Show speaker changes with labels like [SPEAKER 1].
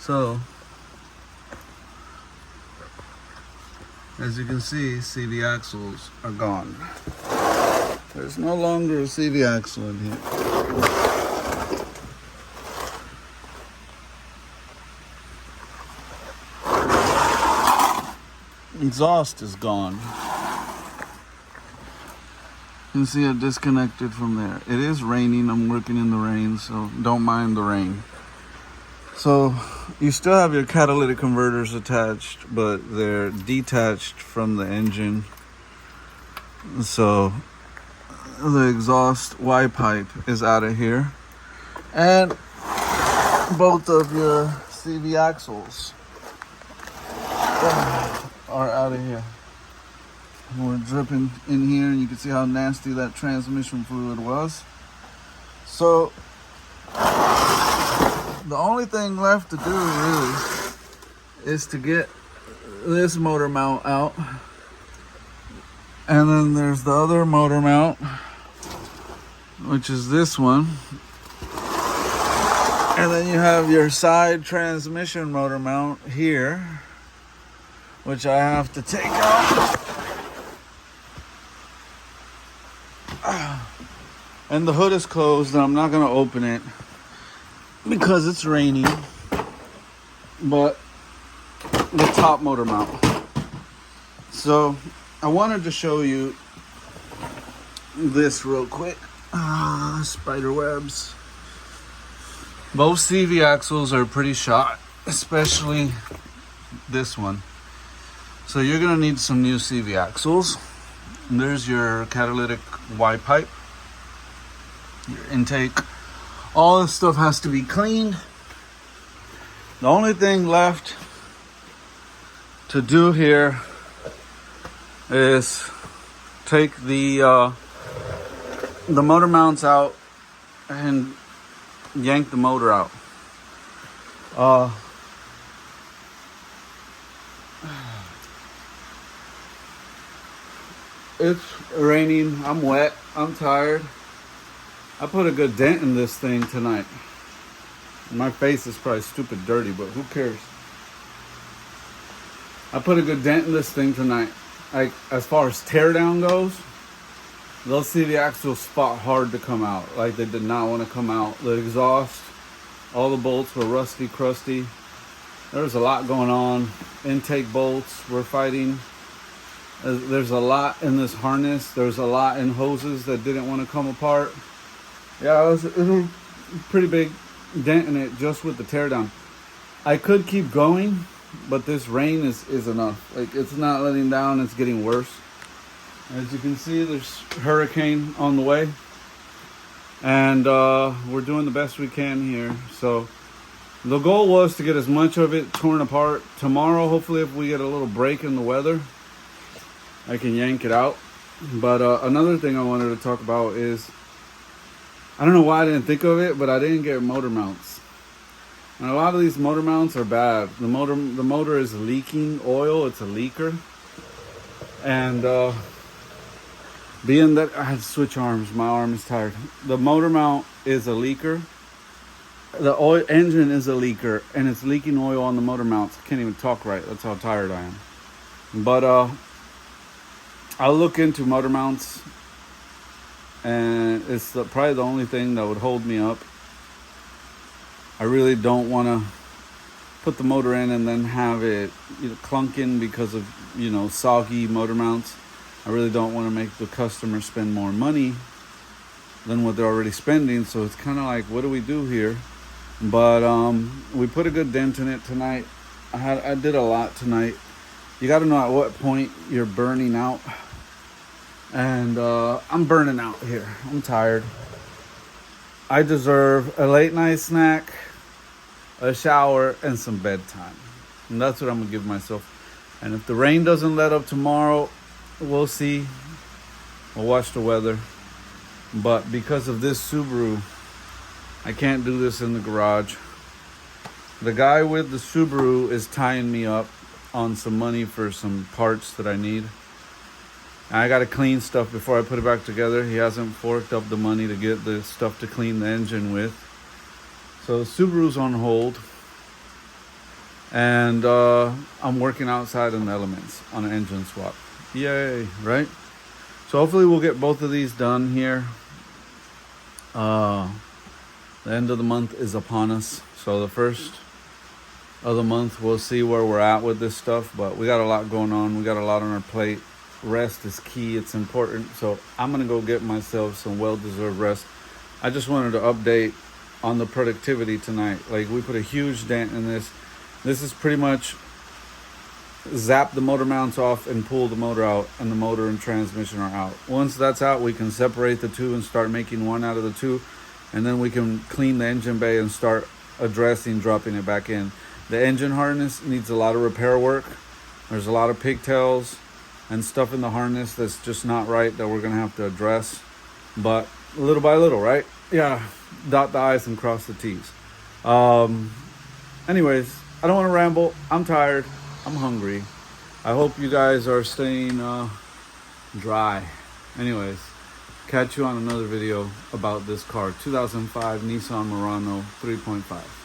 [SPEAKER 1] So, as you can see, CV axles are gone. There's no longer a CV axle in here. Exhaust is gone. You can see it disconnected from there. It is raining. I'm working in the rain, so don't mind the rain. So you still have your catalytic converters attached, but they're detached from the engine. So the exhaust Y pipe is out of here. And both of your CV axles are out of here. We're dripping in here, and you can see how nasty that transmission fluid was. So the only thing left to do really is to get this motor mount out, and then there's the other motor mount, which is this one, and then you have your side transmission motor mount here, which I have to take out. And the hood is closed, and I'm not going to open it because it's raining. But the top motor mount. So I wanted to show you this real quick. Spider webs. Both CV axles are pretty shot, especially this one. So you're going to need some new CV axles. And there's your catalytic Y pipe, your intake. All this stuff has to be cleaned. The only thing left to do here is take the motor mounts out and yank the motor out. It's raining, I'm wet, I'm tired. I put a good dent in this thing tonight. My face is probably stupid dirty, but who cares? I put a good dent in this thing tonight. Like, as far as teardown goes, those CV axles fought hard to come out. Like, they did not want to come out. The exhaust, all the bolts were rusty, crusty. There was a lot going on. Intake bolts were fighting. There's a lot in this harness. There's a lot in hoses that didn't want to come apart. Yeah, it was a pretty big dent in it just with the teardown. I could keep going, but this rain is enough. Like, it's not letting down, it's getting worse. As you can see, there's hurricane on the way. And we're doing the best we can here. So the goal was to get as much of it torn apart. Tomorrow, hopefully, if we get a little break in the weather, I can yank it out. But another thing I wanted to talk about is, I don't know why I didn't think of it, but I didn't get motor mounts. And a lot of these motor mounts are bad. The motor is leaking oil. It's a leaker. And being that I had to switch arms, my arm is tired. The motor mount is a leaker. The oil engine is a leaker, and it's leaking oil on the motor mounts. I can't even talk right. That's how tired I am. But I'll look into motor mounts, and it's probably the only thing that would hold me up. I really don't want to put the motor in and then have it clunking because of soggy motor mounts. I really don't want to make the customer spend more money than what they're already spending. So it's kind of like, what do we do here? But we put a good dent in it tonight. I did a lot tonight. You got to know at what point you're burning out. And I'm burning out here. I'm tired. I deserve a late night snack, a shower, and some bedtime. And that's what I'm going to give myself. And if the rain doesn't let up tomorrow, we'll see. We'll watch the weather. But because of this Subaru, I can't do this in the garage. The guy with the Subaru is tying me up on some money for some parts that I need. I got to clean stuff before I put it back together. He hasn't forked up the money to get the stuff to clean the engine with. So the Subaru's on hold. And I'm working outside in the elements on an engine swap. Yay, right? So hopefully we'll get both of these done here. The end of the month is upon us. So the first of the month, we'll see where we're at with this stuff. But we got a lot going on. We got a lot on our plate. Rest is key. It's important. So I'm going to go get myself some well-deserved rest. I just wanted to update on the productivity tonight. Like, we put a huge dent in this. This is pretty much zap the motor mounts off and pull the motor out, and the motor and transmission are out. Once that's out, we can separate the two and start making one out of the two, and then we can clean the engine bay and start addressing dropping it back in. The engine harness needs a lot of repair work. There's a lot of pigtails and stuff in the harness that's just not right that we're gonna have to address, but little by little, right? Yeah, dot the I's and cross the T's. Anyways, I don't want to ramble. I'm tired. I'm hungry. I hope you guys are staying dry. Anyways, catch you on another video about this car. 2005 Nissan Murano 3.5.